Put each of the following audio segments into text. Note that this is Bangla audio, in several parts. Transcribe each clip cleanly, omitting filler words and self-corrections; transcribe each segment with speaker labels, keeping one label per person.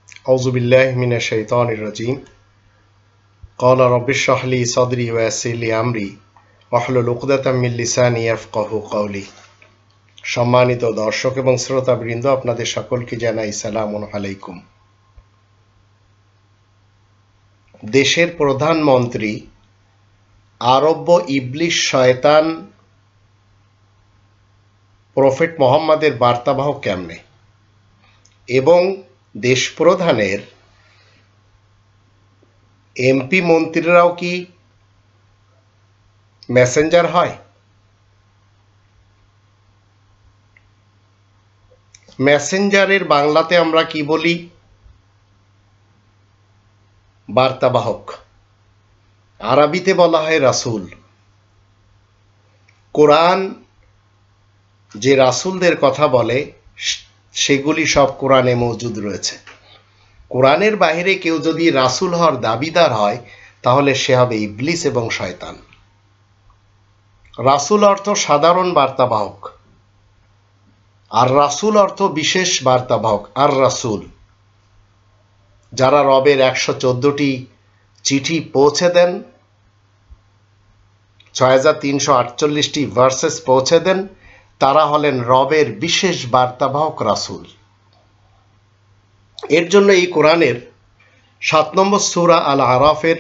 Speaker 1: أعوذ بالله من الشيطان الرجيم قال رب اشرح لي صدري ويسر لي أمري واحلل عقدة من লিসানি ইয়াফকাহু কওলি। সম্মানিত দর্শক এবং শ্রোতাবৃন্দ, আপনাদের সকলকে জানাই সালামুন আলাইকুম। দেশের প্রধানমন্ত্রী আরব্য ইবলিশ শয়তান প্রফেট মুহাম্মাদের বার্তাবাহক কেমনে, এবং দেশ প্রধানের এমপি মন্ত্রীরাও কি মেসেঞ্জার হয়? মেসেঞ্জারের বাংলাতে আমরা কি বলি? বার্তাবাহক। আরবিতে বলা হয় রাসূল। কোরআন যে রাসূলদের কথা বলে সেগুলি সব কোরআনে মজুদ রয়েছে। কোরআনের বাইরে কেউ যদি রাসূল হওয়ার দাবিদার হয় তাহলে সে হবে ইবলিস এবং শয়তান। রাসূল অর্থ সাধারণ বার্তাবাহক, আর রাসূল অর্থ বিশেষ বার্তাবাহক। আর রাসূল যারা রবের 114টি চিঠি পৌঁছে দেন, 6348টি ভার্সেস পৌঁছে দেন, তারা হলেন রবের বিশেষ বার্তাবাহক রাসূল। এর জন্য এই কোরআনের 7 নম্বর সূরা আল আরাফের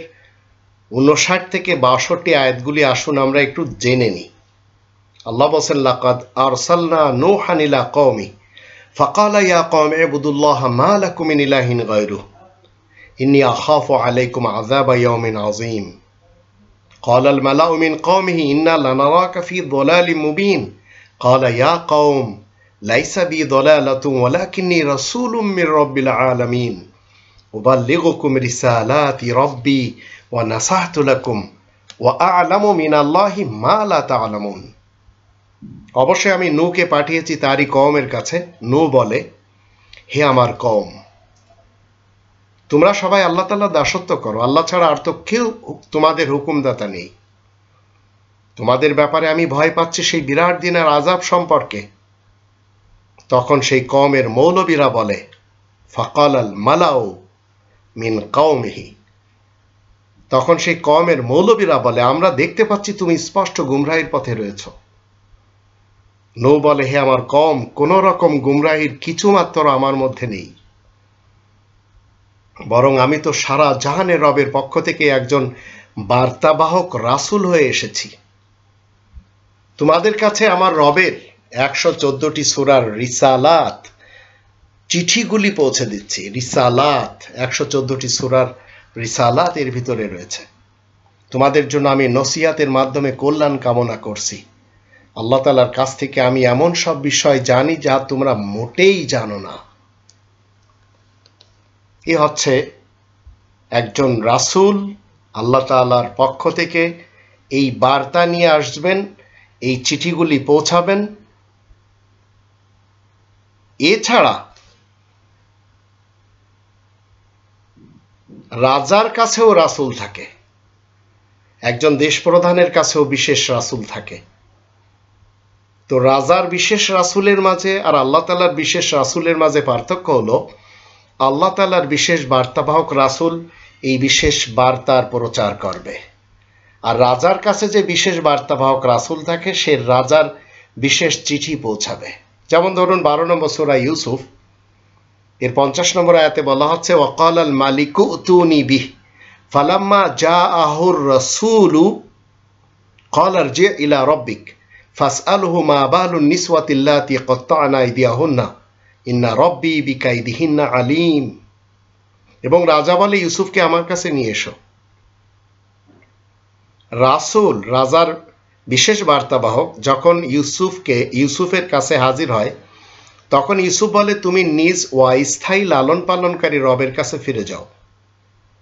Speaker 1: 59 থেকে 62 আয়াতগুলি আসুন আমরা একটু জেনে নিই। আল্লাহ বলেন, লাকাদ আরসালনা নূহান ইলা কওমি ফাকালা ইয়া কওমি ইবুদুল্লাহ মা লাকুম মিন ইলাহিন গায়রুহু ইন্নী আখাফু আলাইকুম আযাবা ইয়াউমিন আযীম ক্বালা আল মালাউ মিন কওমিহি ইন্না লানারাকা ফী যালালিম মুবিন ক্বালা ইয়া কওম লাইসা বি যালালাতুন ওয়ালাকিন্নী রাসূলুম মির রাব্বিল আলামিন উবাল্লিগুকুম রিসালাতি রাব্বি ওয়া নাসাহতু লাকুম ওয়া আ'লামু মিনাল্লাহি মা লা তা'লামুন। অবশ্যই আমি নূহকে পাঠিয়েছি তারই কওমের কাছে। নূহ বলে, হে আমার কওম, তোমরা সবাই আল্লাহ তাআলার দাসত্ব করো। আল্লাহ ছাড়া আর তো কেউ তোমাদের হুকুমদাতা নেই। তোমাদের ব্যাপারে আমি ভয় পাচ্ছি সেই বিরাট দিনের আযাব সম্পর্কে। তখন সেই কওমের মৌলবীরা বলে, ফাকালাল মালাউ মিন কওমিহি, তখন সেই কওমের মৌলবীরা বলে, আমরা দেখতে পাচ্ছি তুমি স্পষ্ট গুমরাহির পথে রয়েছো। নূহ বলে, হে আমার কওম, কোন রকম গুমরাহির কিছুমাত্র আমার মধ্যে নেই, বরং আমি তো সারা জাহানের রবের পক্ষ থেকে একজন বার্তাবাহক রাসূল হয়ে এসেছি। তোমাদের কাছে আমার রবের 114টি সূরার রিসালাত, চিঠিগুলি পৌঁছে দিচ্ছি। রিসালাত, 114টি সূরার রিসালাত এর ভিতরে রয়েছে। তোমাদের জন্য আমি নসিহাতের মাধ্যমে কল্যাণ কামনা করছি। আল্লাহ তাআলার কাছ থেকে আমি এমন সব বিষয় জানি যা তোমরা মোটেই জানো না। এ হচ্ছে একজন রাসূল আল্লাহ তাআলার পক্ষ থেকে এই বার্তা নিয়ে আসবেন, এই চিঠিগুলি পৌঁছাবেন। এছাড়া রাজার কাছেও রাসূল থাকে, একজন দেশ প্রধানের কাছেও বিশেষ রাসূল থাকে। তো রাজার বিশেষ রাসূলের মাঝে আর আল্লাহ তাআলার বিশেষ রাসূলের মাঝে পার্থক্য হলো, আল্লাহ তাআলার বিশেষ বার্তাবাহক রাসূল এই বিশেষ বার্তার প্রচার করবে, আর রাজার কাছে যে বিশেষ বার্তাবাহক রাসূল থাকে সে রাজার বিশেষ চিঠি পৌঁছাবে। যেমন ধরুন 12 নম্বর সূরা ইউসুফ এর 50 নম্বর আয়াতে বলা হচ্ছে, ওয়াকালাল মালিকু উতুনি বিহি ফালাম্মা জাআহুর রাসূলু ক্বালা ইরজি ইলা রাব্বিক ফাসআলহু মা বালুন নিসওয়াতিল্লাতী ক্বাত্তা'না আইদিয়াহুন্না ইন্না রাব্বী বিকাইদিহিন্না আলীম। এবং রাজা বলে, ইউসুফকে আমার কাছে নিয়ে এসো। রাসূল, রাজার বিশেষ বার্তাবাহক, যখন ইউসুফের কাছে হাজির হয় তখন ইউসুফ বলে, তুমি নিজ অস্থায়ী লালন পালনকারী রবের কাছে ফিরে যাও।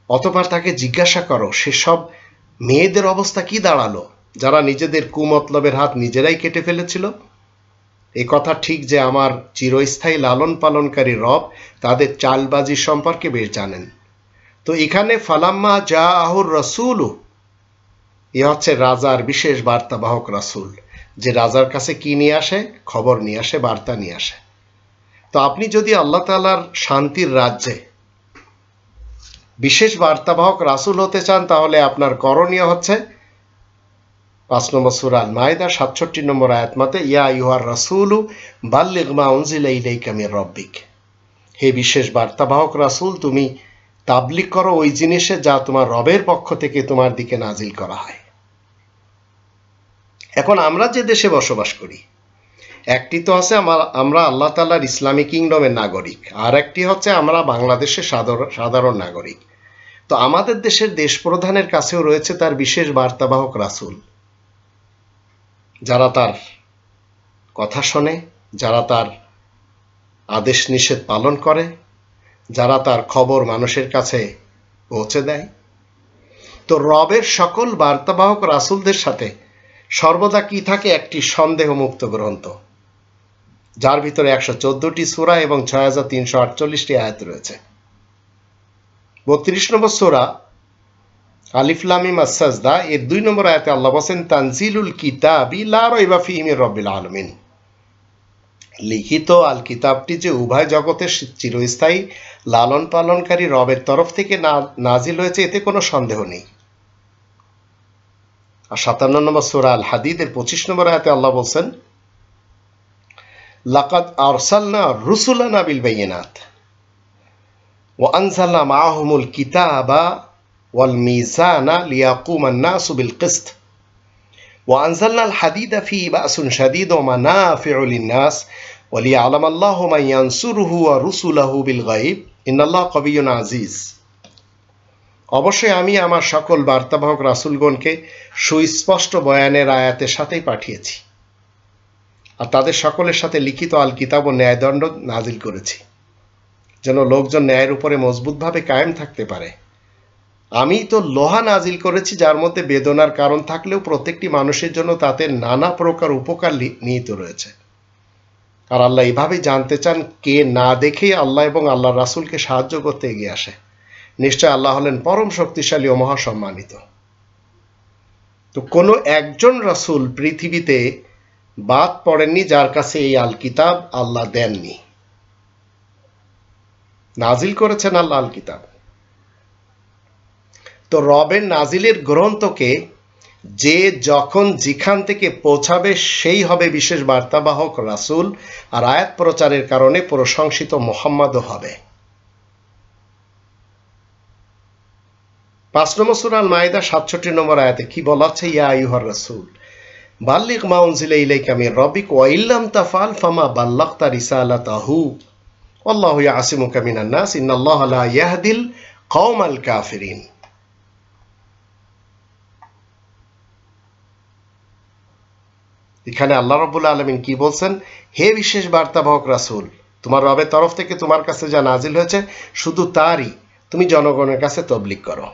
Speaker 1: অতঃপর তাকে জিজ্ঞাসা করো সেসব মেয়েদের অবস্থা কি দাঁড়ালো যারা নিজেদের কুমতলবের হাত নিজেরাই কেটে ফেলেছিল। এই কথা ঠিক যে আমার চিরস্থায়ী লালন পালনকারী রব তাদের চালবাজি সম্পর্কে বেশ জানেন। তো এখানে ফালাম্মা জাআহুর রাসূলু, এ হচ্ছে রাজার বিশেষ বার্তাবাহক রাসূল, যে রাজার কাছে কি নিয়ে আসে? খবর নিয়ে আসে, বার্তা নিয়ে আসে। তো আপনি যদি আল্লাহ তাআলার শান্তির রাজ্যে বিশেষ বার্তাবাহক রাসূল হতে চান তাহলে আপনার করণীয় হচ্ছে 5 নম্বর সূরা আল মাইদা 67 নম্বর আয়াত মতে ইয়া আইয়ুহার রাসূলু বাল্লিগ মা উনজিলা ইলাইকা মির রাব্বিক, হে বিশেষ বার্তাবাহক রাসূল তুমি তাবলীগ করো ওই জিনিসে যা তোমার রবের পক্ষ থেকে তোমার দিকে নাজিল করা হয়। এখন আমরা যে দেশে বসবাস করি, একটি তো আছে আমরা আল্লাহ তাআলার ইসলামী কিংডমের নাগরিক, আর একটি হচ্ছে আমরা বাংলাদেশের সাধারণ নাগরিক। তো আমাদের দেশের দেশ প্রধানের কাছেও রয়েছে তার বিশেষ বার্তাবাহক রাসূল, যারা তার কথা শোনে, যারা তার আদেশ নিষেধ পালন করে, যারা তার খবর মানুষের কাছে পৌঁছে দেয়। তো রবের সকল বার্তাবাহক রাসূলদের সাথে সর্বদা কি থাকে? একটি সন্দেহমুক্ত গ্রন্থ, যার ভিতরে 114টি সূরা এবং 6348টি আয়াত রয়েছে। 32 নম্বর সূরা আলিফ লাম মিম আস-সাজদা এর 2 নম্বর আয়াতে আল্লাহ বলেন তানজিলুল কিতাবি লা রাইবা ফীহি মির রাব্বিল আলামিন, লিখিত আল কিতাবটি যে উভয় জগতের চিরস্থায়ী লালন পালনকারী রবের তরফ থেকে নাজিল হয়েছে, এতে কোনো সন্দেহ নেই। আর 57 নম্বর সূরা আল হাদিদ এর 25 নম্বর আয়াতে আল্লাহ বলেন লাকাদ আরসালনা রুসুলানা বিল বাইয়িনাত ওয়া আনজালনা মাআহুমুল কিতাবা ওয়াল মিজানা লিয়াকুমান নাসু বিল কিসত ওয়া আনজালনাল হাদিদা ফীহি বা'সুন শাদীদ ওয়া মানাফি'ু লিন-নাস ওয়া লিয়া'লামাল্লাহু মান ইয়ানসুরুহু ওয়া রুসুলাহু বিল গায়ব ইন্নাল্লাহা কাবিয়্যুন আজিজ। অবশ্যই আমি আমার সকল বার্তাবাহক রাসূলগণকে সুস্পষ্ট বয়ানের আয়াতের সাথেই পাঠিয়েছি, আর তাদের সকলের সাথে লিখিত আল কিতাব ও ন্যায়দণ্ড নাজিল করেছি, যেন লোকজন ন্যায়ের উপরে মজবুতভাবে কায়েম থাকতে পারে। আমি তো লোহা নাজিল করেছি, যার মধ্যে বেদনার কারণ থাকলেও প্রত্যেকটি মানুষের জন্য তাতে নানা প্রকার উপকার নিহিত রয়েছে। আর আল্লাহ এভাবেই জানতে চান কে না দেখেই আল্লাহ এবং আল্লাহর রাসূলকে সাহায্য করতে এগিয়ে আসে। নিশ্চয় আল্লাহ হলেন পরম শক্তিশালী ও মহাসম্মানিত। তো কোনো একজন রাসূল পৃথিবীতে বাদ পড়েননি যার কাছে এই আল কিতাব আল্লাহ দেননি, নাজিল করেছেন আল্লাহ আল কিতাব। তো রবের নাজিলের গ্রন্থকে যে যখন যেখান থেকে পৌঁছাবে সেই হবে বিশেষ বার্তাবাহক রাসূল, আর আয়াত প্রচারের কারণে প্রশংসিত মুহাম্মদও হবে। 5 নম্বর সূরা আল মাইদা 67 নম্বর আয়াতে কি বলা আছে? ইয়া আইয়ুহার রাসূল বাল্লিগ মা উনজিলা ইলাইকা মির রাব্বিক ওয়া ইল্লাম তাফআল ফামা বাল্লাগতা রিসালাতাহু ওয়াল্লাহু ইয়াসিমুকা মিনান নাস ইন্নাল্লাহা লা ইয়াহদিল কওমাল কাফিরিন। এখানে আল্লাহ রাব্বুল আলামিন কি বলছেন? হে বিশেষ বার্তাবাহক রাসূল, তোমার রবের তরফ থেকে তোমার কাছে যা নাজিল হয়েছে শুধু তারই তুমি জনগণের কাছে তাবলীগ করো।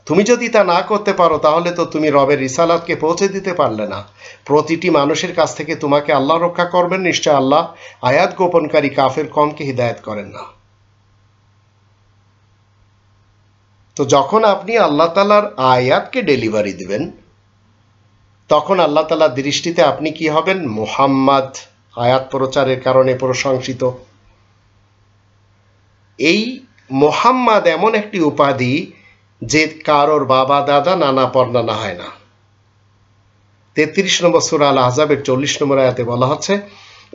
Speaker 1: তুমি যদি তা না করতে পারো তাহলে তো তুমি রবের রিসালাতকে পৌঁছে দিতে পারলে না। প্রতিটি মানুষের কাছ থেকে তোমাকে আল্লাহ রক্ষা করবেন। নিশ্চয় আল্লাহ আয়াত গোপনকারী কাফের কমকে হিদায়াত করেন না। তো যখন আপনি আল্লাহ তাআলার আয়াতকে ডেলিভারি দিবেন, তখন আল্লাহ তাআলার দৃষ্টিতে আপনি কি হবেন? মুহাম্মদ, আয়াত প্রচারের কারণে প্রশংসিত। এই মুহাম্মদ এমন একটি উপাধি যে কারোর বাবা দাদা নানা পরনানা হয় না। 33 নম্বর সূরা আল আহজাবের 40 নম্বর আয়াতে বলা হচ্ছে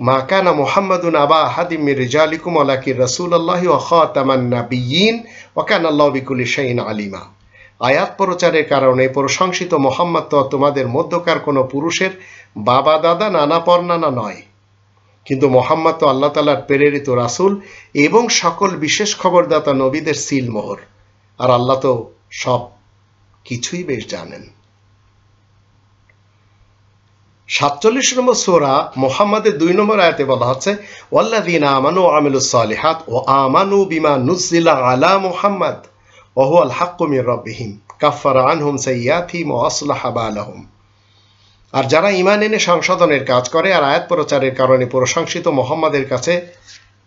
Speaker 1: মা কানা মুহাম্মাদুন আবা আহাদিম মির রিজালিকুম ওয়ালাকিন রাসূলুল্লাহি ওয়া খাতামান নাবিয়্যিন ওয়া কানা আল্লাহু বিকুল্লি শাইইন আলিমা। আয়াত প্রচারের কারণে প্রশংসিত মুহাম্মদ তো তোমাদের মধ্যকার কোনো পুরুষের বাবা দাদা নানা পরনানা নয়, কিন্তু মুহাম্মদ তো আল্লাহ তাআলার প্রেরিত রাসূল এবং সকল বিশেষ খবরদাতা নবীদের সিল মোহর, আর আল্লাহ তো সব কিছুই বেশ জানেন। 47 নম্বর সূরা মুহাম্মাদের 2 নম্বর আয়াতে বলা হচ্ছে ওয়াল্লাযীনা আমানু ওয়া আমিলুস সালিহাত ওয়া আমানু বিমা নুজিলা আলা মুহাম্মাদ ওয়া হুয়াল হাক্কু মির রাব্বিহিম কাফারা আনহুম সাইয়্যাতিহিম ওয়া আসলাহা বালাহুম। আর যারা ঈমান এনে সংশোধনের কাজ করে আর আয়াত প্রচারের কারণে প্রশংসিত মুহাম্মাদের কাছে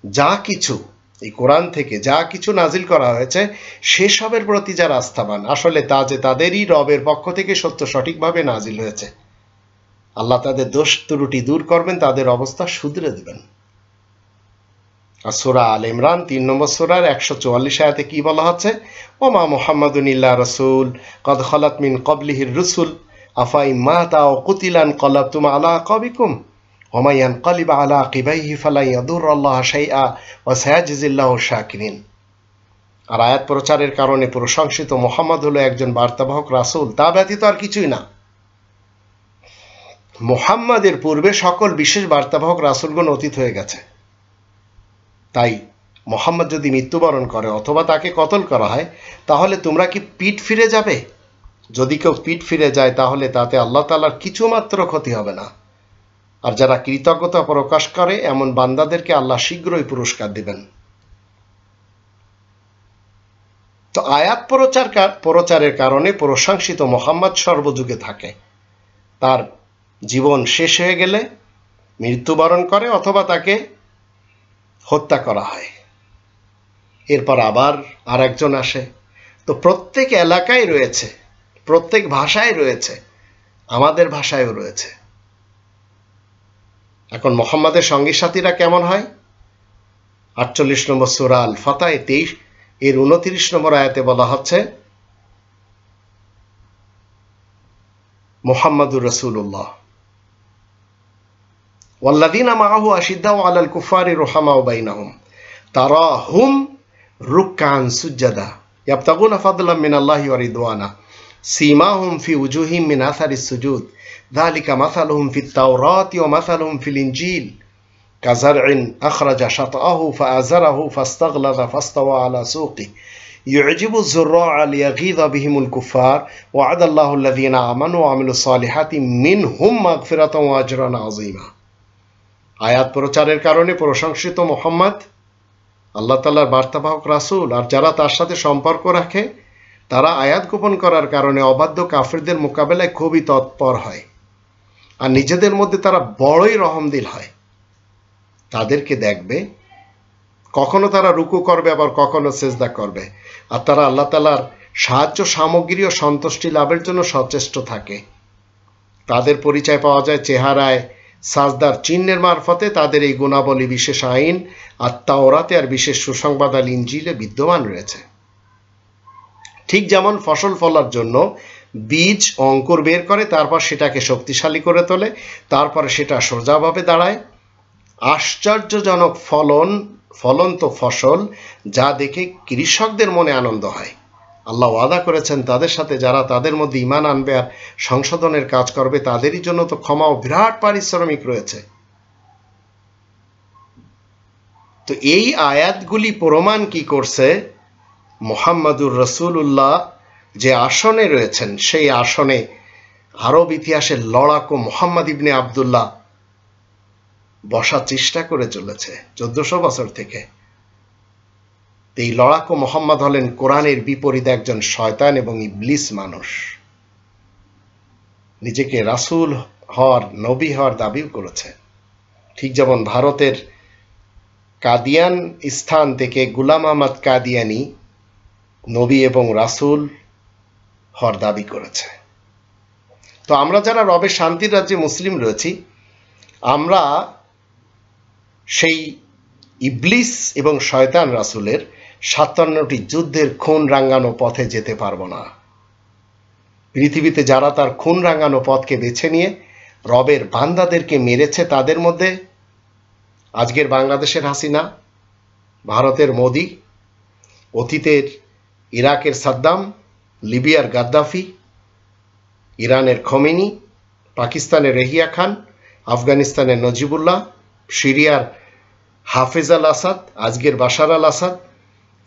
Speaker 1: যা কিছু এই কোরআন থেকে যা কিছু নাজিল করা হয়েছে সেসবের প্রতি যারা আস্থাবান, আসলে তা যে তাদেরই রবের পক্ষ থেকে সত্য সঠিকভাবে নাজিল হয়েছে, আল্লাহ তাদের দোষ ত্রুটি দূর করবেন, তাদের অবস্থা শুধরে দেবেন। আর সূরা আল ইমরান 3 নম্বর সূরার 144 আয়াতে কি বলা হচ্ছে? ওমা মুহাম্মাদুন ইল্লা রাসূল কদ খালাত মিন ক্বাবলিহির রুসুল আফা ইম্মাতা ওয়া কুতিলান ক্বালাবতুম আলা আকাবিকুম ওয়া মান ইয়ানকালিব আলা আকিবাইহি ফালা ইয়াদুরুল্লাহা শাইআ ওয়া সায়াজজিল্লাহু শাকিরিন। আর আয়াত প্রচারের কারণে প্রশংসিত মুহাম্মদ হলো একজন বার্তাবাহক রাসূল, তা ব্যতীত আর কিছুই না। মুহাম্মাদের পূর্বে সকল বিশেষ বার্তাবাহক রাসূলগণ অতীত হয়ে গেছে। তাই মুহাম্মদ যদি মৃত্যুবরণ করে অথবা তাকে কতল করা হয়, তাহলে তোমরা কি পিঠ ফিরে যাবে? যদি কেউ পিঠ ফিরে যায় তাহলে তাতে আল্লাহ তাআলার কিছুমাত্র ক্ষতি হবে না। আর যারা কৃতজ্ঞতা প্রকাশ করে এমন বান্দাদেরকে আল্লাহ শীঘ্রই পুরস্কার দিবেন। তো আয়াত প্রচারের কারণে প্রশংসিত মুহাম্মদ সর্বযুগে থাকে। তার জীবন শেষ হয়ে গেলে মৃত্যুবরণ করে অথবা তাকে হত্যা করা হয়, এরপর আবার আর একজন আসে। তো প্রত্যেক এলাকায় রয়েছে, প্রত্যেক ভাষায় রয়েছে, আমাদের ভাষায়ও রয়েছে। এখন মুহাম্মাদের সঙ্গী সাথীরা কেমন হয়? 48 নম্বর সূরা আল ফাতহ 29 নম্বর আয়াতে বলা হচ্ছে মুহাম্মাদুর রাসূলুল্লাহ ওয়াল্লাযীনা মাআহু আশিদ্দাউ আলাল কুফারি রুহামাউ বাইনাহুম তারাহুম রুকআন সুজদা ইয়াবতাগুনা ফাদলাম মিনাল্লাহি ওয়া রিদওয়ানা সীমাহুম ফি উজুহিহিম মিন আসারিস সুজুদ যালিকা মাসালুহুম ফিত তাওরাতি ওয়া মাসালুহুম ফিল ইনজিল কাযারইন আখরাজা শাতআহু ফাআযারাহু ফাস্তাগলাযা ফাস্তাওয়া আলা সুকি يعجب الزراع ليغيظ بهم الكفار وعد الله الذين آمنوا وعملوا الصالحات منهم مغفرة وأجرا عظيما। আয়াত প্রচারের কারণে প্রশংসিত মুহাম্মদ আল্লাহ তাআলার বার্তাবাহক রাসূল, আর যারা তার সাথে সম্পর্ক রাখে তারা আয়াত গোপন করার কারণে অবাধ্য কাফিরদের মোকাবেলায় খুবই তৎপর হয়, আর নিজেদের মধ্যে তারা বড়ই রহমদিল হয়। তাদেরকে দেখবে কখনো তারা রুকু করবে, আবার কখনো সেজদা করবে, আর তারা আল্লাহ তাআলার সাহায্য সামগ্রী ও সন্তুষ্টি লাভের জন্য সচেষ্ট থাকে। তাদের পরিচয় পাওয়া যায় চেহারায় সাজদার চিহ্নের মারফতে। তাদের এই গুণাবলী বিশেষ আইন আর তাওরাতে আর বিশেষ সুসংবাদ আল ইনজিলে বিদ্যমান রয়েছে। ঠিক যেমন ফসল ফলার জন্য বীজ অঙ্কুর বের করে, তারপর সেটাকে শক্তিশালী করে তোলে, তারপরে সেটা সোজাভাবে দাঁড়ায়, আশ্চর্যজনক ফলন্ত ফসল যা দেখে কৃষকদের মনে আনন্দ হয়। আল্লাহ ওয়াদা করেছেন তাদের সাথে যারা তাদের মধ্যে ঈমান আনবে আর সংশোধনের কাজ করবে তাদেরই জন্য তো ক্ষমা ও বিরাট পারিশ্রমিক রয়েছে। তো এই আয়াতগুলি প্রমাণ কি করছে? মুহাম্মাদুর রাসূলুল্লাহ যে আসনে রয়েছেন সেই আসনে আরব ইতিহাসের লড়াকু মুহাম্মদ ইবনে আবদুল্লাহ বসার চেষ্টা করে চলেছে 1400 বছর থেকে। এই লড়াকু মুহাম্মদ হলেন কোরআনের বিপরীত একজন শয়তান এবং ইবলিস মানুষ। নিজেকে রাসূল হওয়ার, নবী হওয়ার দাবিও করেছে। ঠিক যেমন ভারতের কাদিয়ান স্থান থেকে গুলাম আহমদ কাদিয়ানি নবী এবং রাসূল হওয়ার দাবি করেছে। তো আমরা যারা রবের শান্তির রাজ্যে মুসলিম রয়েছি, আমরা সেই ইবলিস এবং শয়তান রাসূলের 57টি যুদ্ধের খুন রাঙানো পথে যেতে পারবো না। পৃথিবীতে যারা তার খুন রাঙানো পথকে বেছে নিয়ে রবের বান্দাদেরকে মেরেছে, তাদের মধ্যে আজকের বাংলাদেশের হাসিনা, ভারতের মোদি, অতীতের ইরাকের সাদ্দাম, লিবিয়ার গাদ্দাফি, ইরানের খোমেনি, পাকিস্তানের রেহিয়া খান, আফগানিস্তানের নজিবুল্লাহ, সিরিয়ার হাফেজ আল আসাদ, আজকের বাশার আল আসাদ,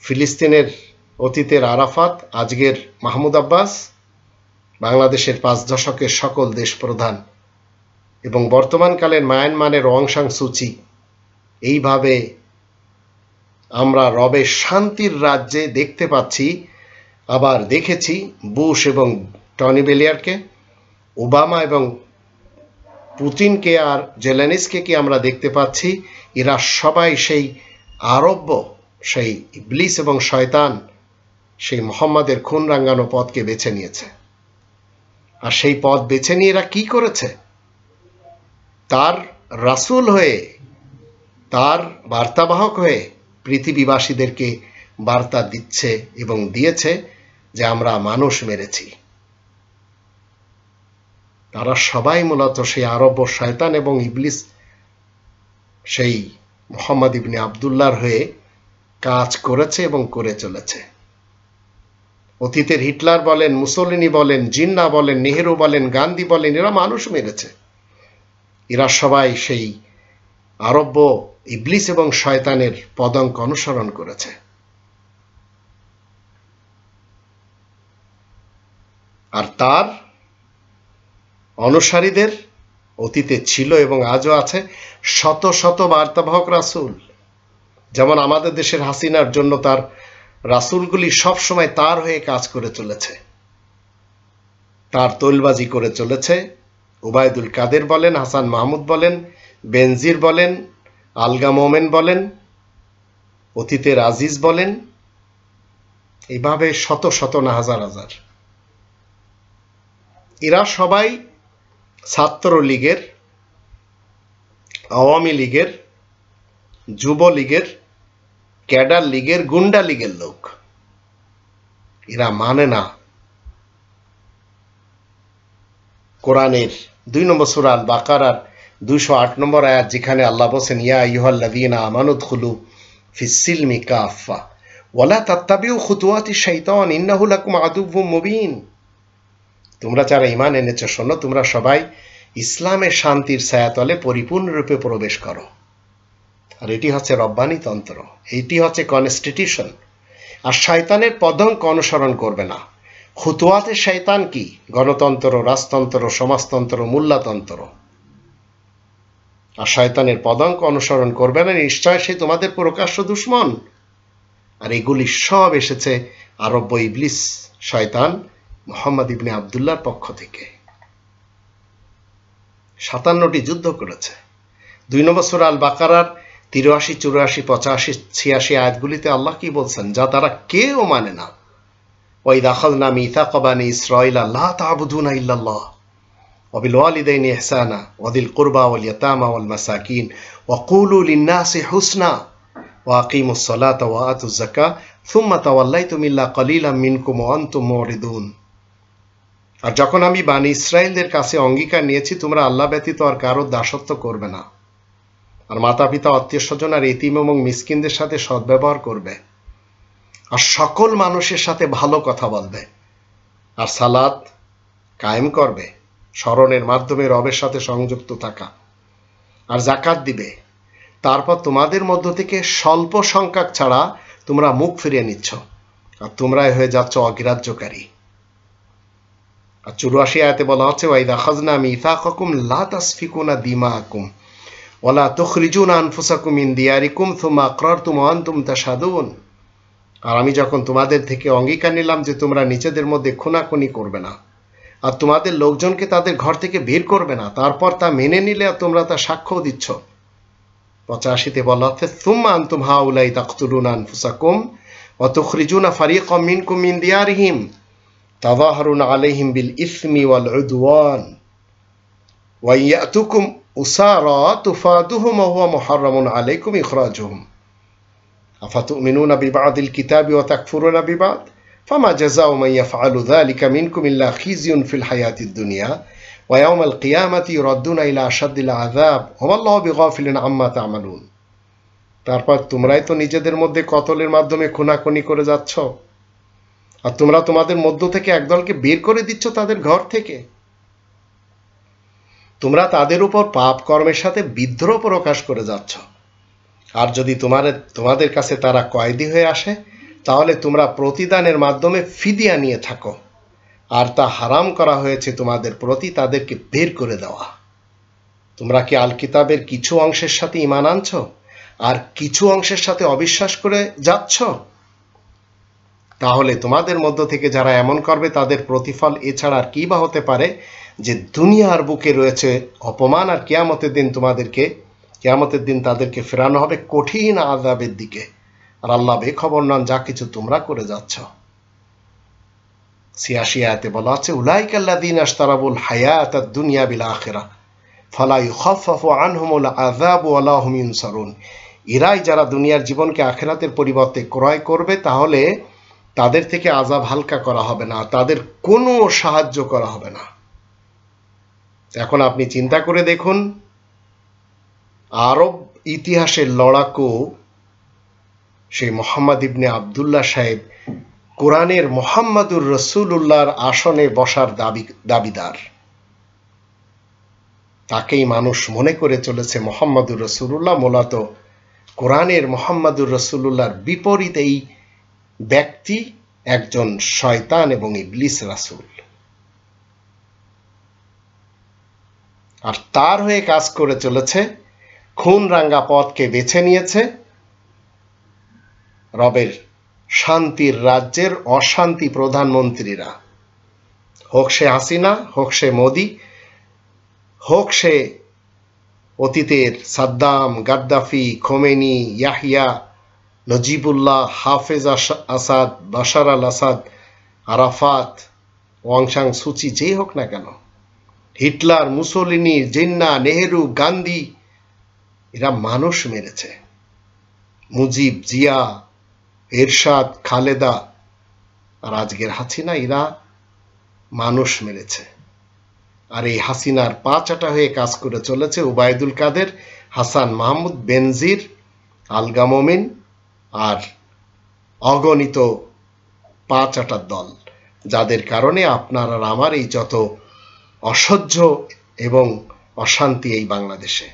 Speaker 1: ফিলিস্তিনের অতীতের আরাফাত, আজকের মাহমুদ আব্বাস, বাংলাদেশের 5 দশকের সকল দেশ প্রধান এবং বর্তমানকালের মায়ানমারের অং সান সুচি। এইভাবে আমরা রবের শান্তির রাজ্যে দেখতে পাচ্ছি। আবার দেখেছি বুশ এবং টনি ব্লেয়ারকে, ওবামা এবং পুতিনকে আর জেলেনস্কিকে কি আমরা দেখতে পাচ্ছি। এরা সবাই সেই আরব্য, সেই ইবলিস এবং শয়তান, সেই মুহাম্মাদের খুন রাঙানো পথকে বেছে নিয়েছে। আর সেই পথ বেছে নিয়ে এরা কি করেছে? তার রাসূল হয়ে তার বার্তাবাহক হয়ে পৃথিবীবাসীদেরকে বার্তা দিচ্ছে এবং দিয়েছে যে আমরা মানুষ মেরেছি। তারা সবাই মূলত সেই আরব শয়তান এবং ইবলিস, সেই মুহাম্মদ ইবনে আবদুল্লাহর হয়ে কাজ করেছে এবং করে চলেছে। অতীতের হিটলার বলেন, মুসলিনি বলেন, জিন্না বলেন, নেহেরু বলেন, গান্ধী বলেন, এরা মানুষ মেরেছে। এরা সবাই সেই আরব্য ইবলিস এবং শয়তানের পদাঙ্ক অনুসরণ করেছে। আর তার অনুসারীদের অতীতে ছিল এবং আজও আছে শত শত বার্তাবাহক রাসূল। যেমন আমাদের দেশের হাসিনার জন্য তার রাসূলগুলি সবসময় তার হয়ে কাজ করে চলেছে, তার তৈলবাজি করে চলেছে। উবায়দুল কাদের বলেন, হাসান মাহমুদ বলেন, বেনজির বলেন, আলগা মোমেন বলেন, অতীতের আজিজ বলেন, এইভাবে শত শত না হাজার হাজার। এরা সবাই ছাত্রলীগের, আওয়ামী লীগের, যুবলীগের, ক্যাডার লীগের, গুন্ডা লীগের লোক। এরা মানে না কোরআনের 2 নম্বর সূরা আল বাকারার 208 নম্বর আয়াত, যেখানে আল্লাহ বলেন, ইয়া আইয়ুহাল্লাযীনা আমানু দুখুলু ফিস সিলমি কাফা ওয়ালা তাত্তাবিউ খুতুওয়াতিশ শাইতান ইন্নাহু লাকুম আদুউম মুবিন। তোমরা যারা ঈমান এনেছো, শোনো, তোমরা সবাই ইসলামের শান্তির ছায়াতলে পরিপূর্ণরূপে প্রবেশ করো। আর এটি হচ্ছে রব্বানি তন্ত্র, এটি হচ্ছে কনস্টিটিউশন। আর শয়তানের পদাঙ্ক অনুসরণ করবে না। খুতুয়াতে শয়তান কি? গণতন্ত্র, রাজতন্ত্র, সমাজতন্ত্র, মূল্যতন্ত্র। আর শয়তানের পদাঙ্ক অনুসরণ করবে না, নিশ্চয় সে তোমাদের প্রকাশ্য দুশমন। আর এগুলি সব এসেছে আরব্য ইবলিস শয়তান মুহাম্মদ ইবনে আবদুল্লাহর পক্ষ থেকে। 57টি যুদ্ধ করেছে। 2 নম্বর সূরা আল বাকারার 83, 84, 85, 86 আয়াতগুলিতে আল্লাহ কি বলছেন, যা তারা কেউ মানে না। ওয়াইদ আখাযনা মিসাকা বানি ইসরাঈলা লা তা'বুদুনা ইল্লাল্লাহ ওয়া বিল ওয়ালিদাইনি ইহসানা ওয়া যিল কুরবা ওয়াল ইয়াতামা ওয়াল মাসাকিন ওয়া কুলু লিন-নাসি হুসনা ওয়া আকিমুস সালাতা ওয়া আতুজ যাকাত সুম্মা তাওয়াল্লাইতুম ইল্লা কালিলাম মিনকুম ওয়া আনতুম মুরিদুন। আর যখন আমি বানি ইসরাইলদের কাছে অঙ্গীকার নিয়েছি, তোমরা আল্লাহ ব্যতীত আর কারো দাসত্ব করবে না, আর মাতা পিতা, আত্মীয় স্বজন আর এতিম এবং মিসকিনদের সাথে সদ্ব্যবহার করবে, আর সকল মানুষের সাথে ভালো কথা বলবে, আর সালাত কায়েম করবে, স্মরণের মাধ্যমে রবের সাথে সংযুক্ত থাকা, আর যাকাত দিবে। তারপর তোমাদের মধ্য থেকে স্বল্প সংখ্যক ছাড়া তোমরা মুখ ফিরিয়ে নিচ্ছ, আর তোমরাই হয়ে যাচ্ছ অগ্রাহ্যকারী। আর 84 আয়াতে বলা হচ্ছে, ওয়াইদ আখাযনা মিসাকাকুম লা তাসফিকুনা দিমাআকুম ওয়ালা তুখরিজুনা আনফুসাকুম মিন দিয়ারিকুম সুম্মা আকরারতুম ওয়া আনতুম তাশহাদুন। আর আমি যখন তোমাদের থেকে অঙ্গীকার নিলাম যে তোমরা নিজেদের মধ্যে খুনাখুনি করবে না, আর তোমাদের লোকজনকে তাদের ঘর থেকে বের করবে না, তারপর তা মেনে নিলে আর তোমরা তা সাক্ষ্য দিচ্ছ। 85তে বলা হচ্ছে, সুম্মা আনতুম হাউলাই তাকতুলুনা আনফুসাকুম ওয়া তুখরিজুনা ফারিকাম মিনকুম মিন দিয়ারিহিম তাযাহারুনা আলাইহিম বিল ইসমি ওয়াল উদওয়ান ওয়া ইয়াতুকুম উসারা তুফাদুহুম ওয়া হুয়া মুহাররামুন আলাইকুম ইখরাজুহুম আফাতুমিনুনা বিবাদিল কিতাবি ওয়া তাকফুরুনা বিবাদ ফামা জাযাউ মান ইয়াফআলু যালিকা মিনকুম ইল্লা খিজিয়ুন ফিল হায়াতিদ দুনিয়া ওয়া ইয়াউমাল কিয়ামাতি ইউরাদ্দুনা ইলা আশাদ্দিল আযাব ওয়া আল্লাহু বিগাফিলিন আম্মা তা'মালুন। তারপর তোমরাই তো নিজেদের মধ্যে কতলের মাধ্যমে খুনাখুনি করে যাচ্ছ, আর তোমরা তোমাদের মধ্য থেকে একদলকে বের করে দিচ্ছ তাদের ঘর থেকে। তোমরা তাদের উপর পাপ কর্মের সাথে বিদ্রোহ প্রকাশ করে যাচ্ছ। আর যদি তোমাদের কাছে তারা কয়েদি হয়ে আসে, তাহলে তোমরা প্রতিদানের মাধ্যমে ফিদিয়া নিয়ে থাকো, আর তা হারাম করা হয়েছে তোমাদের প্রতি তাদেরকে বের করে দেওয়া। তোমরা কি আল কিতাবের কিছু অংশের সাথে ঈমান আনছ আর কিছু অংশের সাথে অবিশ্বাস করে যাচ্ছ? তাহলে তোমাদের মধ্য থেকে যারা এমন করবে তাদের প্রতিফল এছাড়া আর কি বা হতে পারে, যে দুনিয়ার বুকে রয়েছে অপমান, আর কিয়ামতের দিন তাদেরকে ফেরানো হবে কঠিন আযাবের দিকে। আর আল্লাহ বেখবর নন যা কিছু তোমরা করে যাচ্ছ। 86 আয়াতে বলা আছে, উলাইকা আল্লাযীনা ইশতারাবুল হায়াতাদ দুনিয়া বিল আখিরাহ ফালা ইউখাফফাফু আনহুমুল আযাবু ওয়ালা হুম ইউনসারুন। এরাই যারা দুনিয়ার জীবনকে আখিরাতের পরিবর্তে ক্রয় করবে, তাহলে তাদের থেকে আযাব হালকা করা হবে না, তাদের কোনো সাহায্য করা হবে না। এখন আপনি চিন্তা করে দেখুন, আরব ইতিহাসের লড়াকু সেই মোহাম্মদ ইবনে আবদুল্লাহ সাহেব কোরআনের মুহাম্মাদুর রাসূলুল্লাহর আসনে বসার দাবিদার। তাকেই মানুষ মনে করে চলেছে মুহাম্মাদুর রাসূলুল্লাহ। মূলত কোরআনের মুহাম্মাদুর রাসূলুল্লাহর বিপরীত এই ব্যক্তি একজন শয়তান এবং ইবলিস রাসূল। আর তার হয়ে কাজ করে চলেছে, খুন রাঙ্গা পথকে বেছে নিয়েছে রবের শান্তির রাজ্যের অশান্তি প্রধানমন্ত্রীরা, হোক সে হাসিনা, হোক সে মোদি, হোক সে অতীতের সাদ্দাম, গাদ্দাফি, খোমেনি, ইয়াহিয়া, নজিবুল্লাহ, হাফেজ আসাদ, বাশার আল আসাদ, আরাফাত, অং সান সুচি, যেই হোক না কেন, হিটলার, মুসোলিনি, জিন্না, নেহেরু, গান্ধী, এরা মানুষ মেরেছে। মুজিব, জিয়া, এরশাদ, খালেদা, আর আজকের হাসিনা, এরা মানুষ মেরেছে। আর এই হাসিনার পা চাটা হয়ে কাজ করে চলেছে উবায়দুল কাদের, হাসান মাহমুদ, বেনজির, আলগা মোমিন আর অগণিত পা চাটার দল, যাদের কারণে আপনার আর আমার এই যত অসহ্য এবং অশান্তি এই বাংলাদেশে।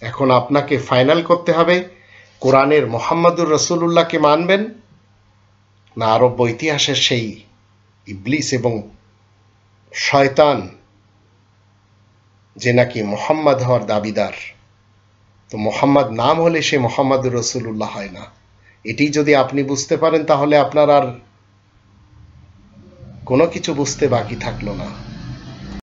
Speaker 1: এখন আপনাকে ফাইনাল করতে হবে, কোরআনের মুহাম্মাদুর রাসূলুল্লাহকে মানবেন না আরব ইতিহাসের সেই ইবলিস এবং শয়তান যে নাকি মুহাম্মদ হওয়ার দাবিদার। তো মুহাম্মদ নাম হলে সে মুহাম্মাদুর রাসূলুল্লাহ হয় না। এটি যদি আপনি বুঝতে পারেন, তাহলে আপনার আর কোনো কিছু বুঝতে বাকি থাকলো না।